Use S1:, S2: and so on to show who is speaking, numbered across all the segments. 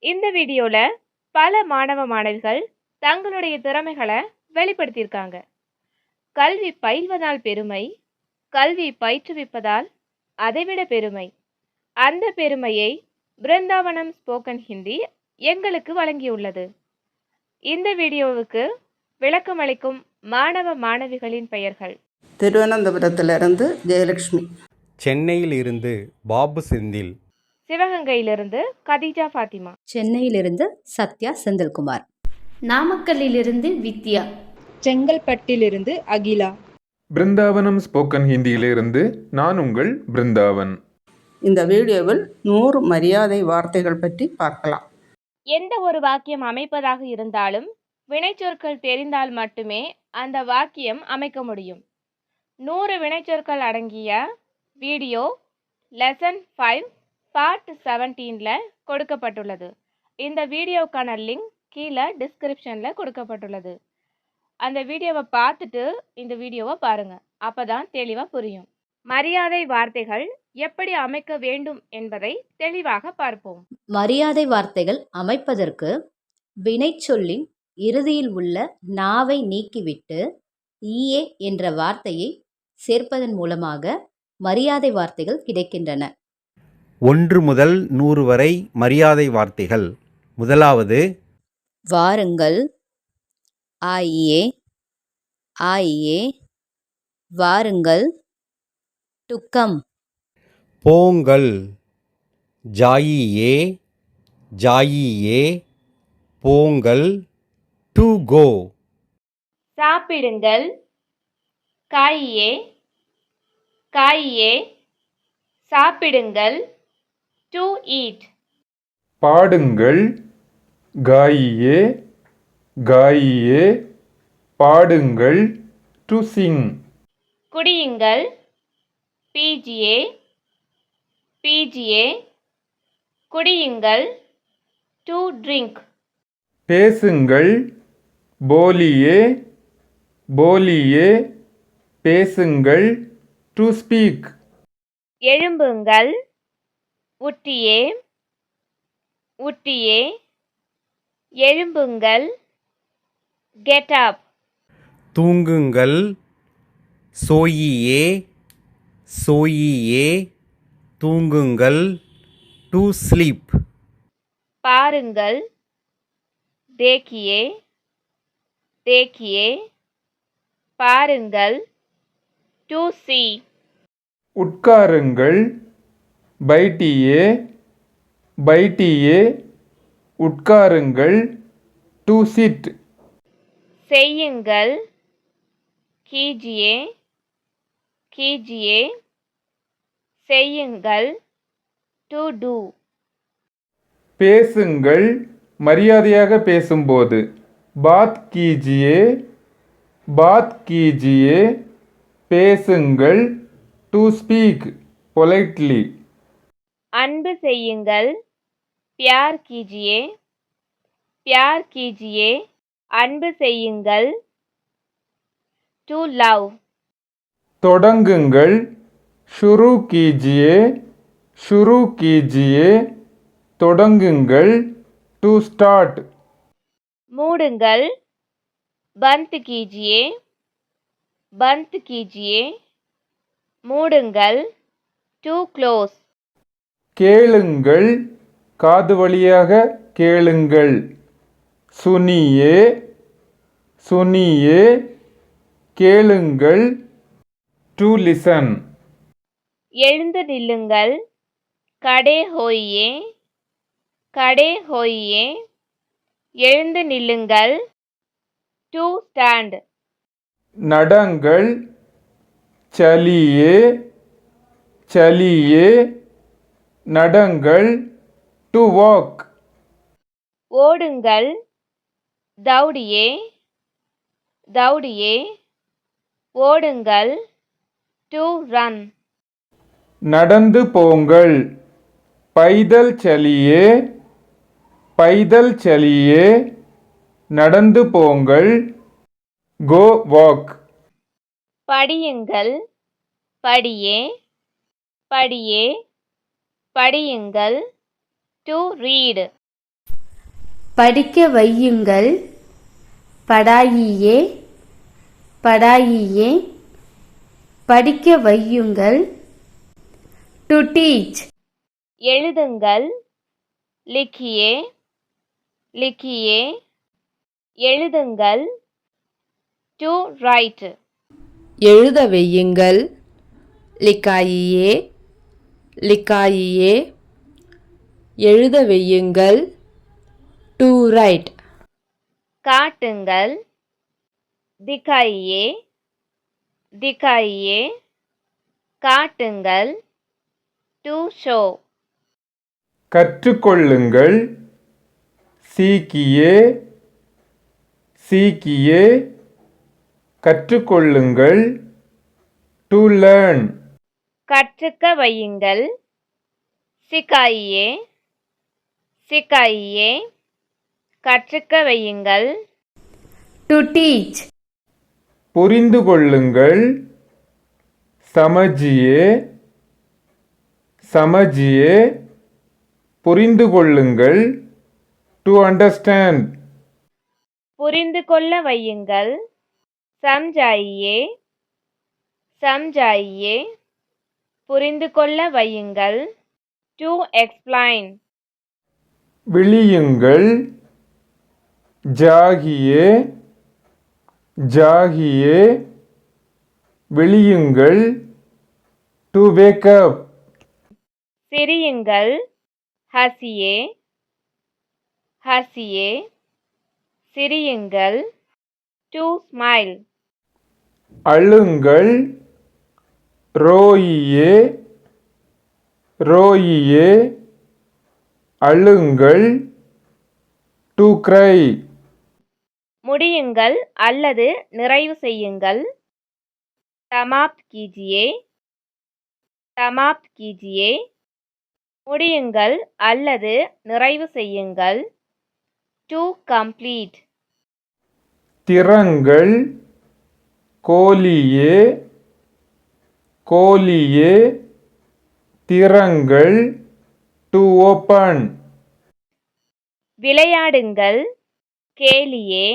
S1: இந்த வீடியோல பல மாணவ மாணவிகள் தங்களுடைய திறமைகளை வெளிப்படுத்தியிருக்காங்க. கல்வி பயில்வதால் பெருமை, கல்வி பயிற்றுவிப்பதால் அதைவிட பெருமை. அந்த பெருமையை பிருந்தாவனம் ஸ்போக்கன் ஹிந்தி எங்களுக்கு வழங்கியுள்ளது. இந்த வீடியோவுக்கு விளக்கமளிக்கும் மாணவ மாணவிகளின் பெயர்கள்:
S2: திருவனந்தபுரத்திலிருந்து ஜெயலட்சுமி,
S3: சென்னையிலிருந்து பாபு செந்தில்,
S1: சிவகங்கையிலிருந்து கதீஜா ஃபாத்திமா,
S4: சென்னையிலிருந்து சத்யா செந்தில்குமார்,
S5: நாமக்கல்லிலிருந்து வித்யா,
S6: செங்கல்பட்டிலிருந்து அகிலா,
S7: பிருந்தாவனம் ஸ்போக்கன் ஹிந்தியிலிருந்து நான் உங்கள் பிருந்தாவன்.
S2: இந்த வீடியோவில் 100 மரியாதை வார்த்தைகள் பற்றி பார்க்கலாம்.
S1: எந்த ஒரு வாக்கியம் அமைப்பதாக இருந்தாலும் வினைச்சொற்கள் தெரிந்தால் மட்டுமே அந்த வாக்கியம் அமைக்க முடியும். 100 வினைச்சொற்கள் அடங்கிய வீடியோ லெசன் 5 பார்ட் 17ல கொடுக்கப்பட்டுள்ளது. இந்த வீடியோக்கான லிங்க் கீழே டிஸ்கிரிப்ஷனில் கொடுக்கப்பட்டுள்ளது. அந்த வீடியோவை பார்த்துட்டு இந்த வீடியோவை பாருங்கள். அப்போ தான் தெளிவாக புரியும். மரியாதை வார்த்தைகள் எப்படி அமைக்க வேண்டும் என்பதை தெளிவாக பார்ப்போம்.
S4: மரியாதை வார்த்தைகள் அமைப்பதற்கு வினைச்சொல்லின் இறுதியில் உள்ள நாவை நீக்கிவிட்டு ஈயே என்ற வார்த்தையை சேர்ப்பதன் மூலமாக மரியாதை வார்த்தைகள் கிடைக்கின்றன.
S3: 1 முதல் 100 வரை மரியாதை வார்த்தைகள். முதலாவது
S4: வாருங்கள், ஆயியே, ஆயியே, வாருங்கள், டு கம்,
S3: போங்கள், ஜாயியே, ஜாயியே, போங்கள், டு கோ,
S1: சாப்பிடுங்கள், காயியே, காயியே, சாப்பிடுங்கள், டு ஈட்.
S7: பாடுங்கள், காயியே, காயியே, பாடுங்கள், டு சிங்.
S1: குடியுங்கள், பீஜியே, பீஜியே, குடியுங்கள், டு ட்ரிங்க்.
S7: பேசுங்கள், போலியே, போலியே, பேசுங்கள், டு ஸ்பீக்.
S1: எழும்புங்கள், உட்டியே, உட்டியே, எழும்புங்கள், கெட் அப்.
S3: தூங்குங்கள், சோயியே, சோயியே, தூங்குங்கள், டு ஸ்லீப்.
S1: பாருங்கள், தேக்கியே, தேக்கியே, பாருங்கள், டு சி.
S7: உட்காருங்கள், பைட்டியே, பைட்டியே, உட்காருங்கள், டு சிட்.
S1: செய்யுங்கள், கீஜியே, கீஜியே, செய்யுங்கள், டு டூ.
S7: பேசுங்கள், மரியாதையாக பேசும்போது பாத் கீஜியே, பாத் கீஜியே, பேசுங்கள், டு ஸ்பீக் பொலைட்லி.
S1: அன்பு செய்யுங்கள், பியார் கீஜியே, பியார் கீஜியே, அன்பு செய்யுங்கள், டு லவ்.
S7: தொடங்குங்கள், ஷுரு கீஜியே, ஷுரு கீஜியே, தொடங்குங்கள், டு ஸ்டார்ட்.
S1: மூடுங்கள், பந்த் கீஜியே, பந்த் கீஜியே, மூடுங்கள், டு க்ளோஸ்.
S7: கேளுங்கள், காது வழியாக கேளுங்கள், சுனியே, சுனியே, கேளுங்கள், டு லிசன்.
S1: எழுந்து நில்லுங்கள், கடே ஹோயியே, கடே ஹோயியே, எழுந்து நில்லுங்கள், டு ஸ்டாண்ட்.
S7: நடங்கள், சலியே, சலியே, நடங்கள், டு வாக்.
S1: ஓடுங்கள், தௌடியே, தௌடியே, ஓடுங்கள், டு ரன்.
S7: நடந்து போங்கள், பைதல் சலியே, பைதல் சலியே, நடந்து போங்கள், கோ வாக்.
S1: படியுங்கள், படியே, படியே, படியுங்கள், டு ரீட்.
S5: படிக்க வையுங்கள் படாயியே படாயியே படிக்க வையுங்கள் டு டீச்
S1: எழுதுங்கள் लिखिए लिखिए எழுதுங்கள் டு ரைட்
S6: எழுத வையுங்கள் लिखाइए लिखाइए எழுத வையுங்கள் டு ரைட்
S1: காட்டுங்கள் दिखाइए दिखाइए காட்டுங்கள் டு ஷோ
S7: கற்றுக்கொள்ளுங்கள் சீக்கியே சீக்கியே கற்றுக்கொள்ளுங்கள் டு லேர்ன்
S1: கற்றுக்க வையுங்கள் சிக்காயியே சிக்காயியே கற்றுக்க வையுங்கள்
S5: டு டீச்
S7: புரிந்து கொள்ளுங்கள் சமஜியே சமஜியே புரிந்து கொள்ளுங்கள் டு அண்டர்ஸ்டாண்ட்
S1: புரிந்து கொள்ள வையுங்கள் சம்ஜாயியே சம்ஜாயியே புரிந்து கொள்ள வையுங்கள் டு எக்ஸ்பிளைன்
S7: விழியுங்கள் ஜாகியே ஜாகியே விழியுங்கள் டு வேக் அப்
S1: சிரியுங்கள் ஹசியே ஹசியே சிரியுங்கள் டு ஸ்மைல்
S7: அழுங்கள் ரோயியே ரோயியே அழுங்கள் டு கிரை
S1: முடியுங்கள் அல்லது நிறைவு செய்யுங்கள் समाप्त कीजिए समाप्त कीजिए முடியுங்கள் அல்லது நிறைவு செய்யுங்கள் டு கம்ப்ளீட்
S7: திறங்கள் கோலியே கோலியே திறங்கள் டு ஓப்பன்
S1: விளையாடுங்கள் கேலியே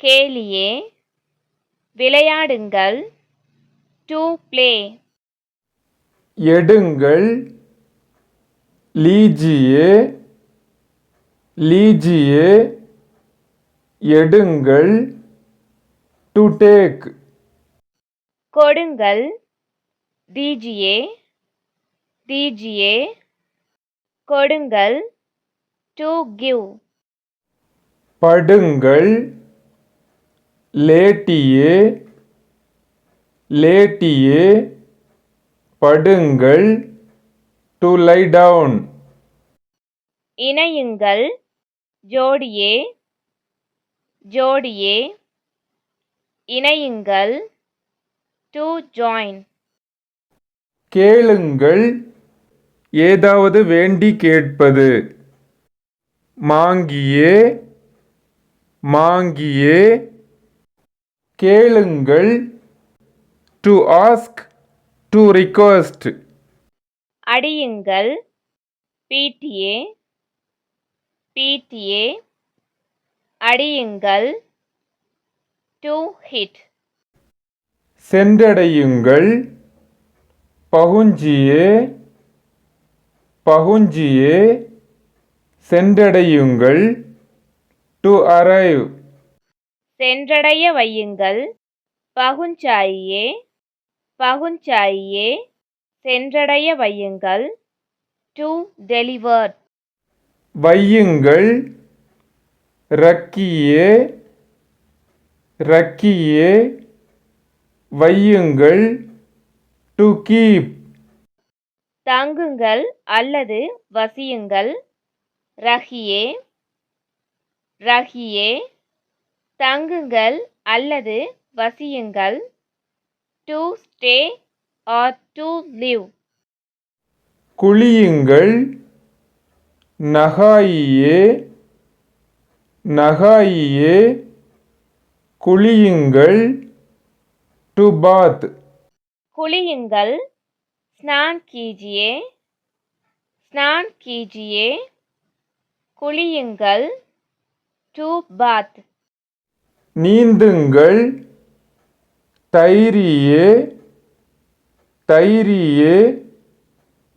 S1: கேலியே விளையாடுங்கள் டு ப்ளே
S7: எடுங்கள் லீஜியே லீஜியே எடுங்கள் டு டேக்
S1: கொடுங்கள் दीजिए दीजिए கொடுங்கள் டு கிவ்
S7: படுங்கள் லேட்டியே லேட்டியே படுங்கள் டு லை டவுன்
S1: இணையுங்கள் ஜோடியே ஜோடியே இணையுங்கள் டு ஜாயின்
S7: கேளுங்கள் ஏதாவது வேண்டி கேட்பது மாங்கியே மாங்கியே கேளுங்கள் டு ஆஸ்க் டு ரிக்வெஸ்ட்
S1: அடியுங்கள் பீட்டியே பீட்டியே அடியுங்கள் டு ஹிட்
S7: சென்றடையுங்கள் பகுஞ்சியே பகுஞ்சியே சென்றடையுங்கள் டு அரைவ்
S1: சென்றடைய வையுங்கள் பகுஞ்சாயியே பகுஞ்சாயியே சென்றடைய வையுங்கள் டு டெலிவர்
S7: வையுங்கள் ரக்கியே ரக்கியே வையுங்கள் டு கீப்
S1: தங்குங்கள் அல்லது வசியுங்கள் ரஹியே ரஹியே தங்குங்கள் அல்லது வசியுங்கள் to stay or to live
S7: குளியுங்கள் நகாயியே நகாயியே குளியுங்கள் டு பாத்
S1: குளியுங்கள் स्नान कीजिए स्नान कीजिए குளியுங்கள் டு பாத்
S7: நீந்துங்கள் தைரியே தைரியே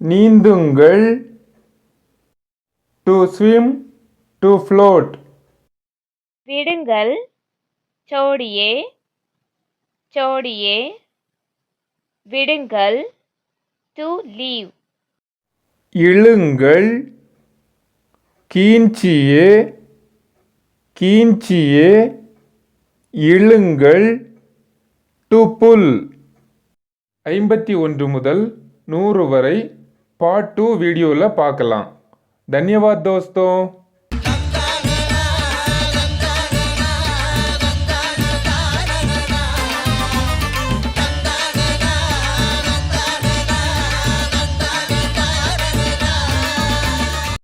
S7: நீந்துங்கள் டு ஸ்விம் டு ஃப்ளோட்
S1: விடுங்கள் சோடியே சோடியே விடுங்கள் டு லீவ்
S7: இழுங்கள் கீஞ்சியே கீஞ்சியே இழுங்கள் டு புல் 51 முதல் 100 வரை பார்ட் 2 வீடியோவில் பார்க்கலாம். தன்யவாத் தோஸ்தோ.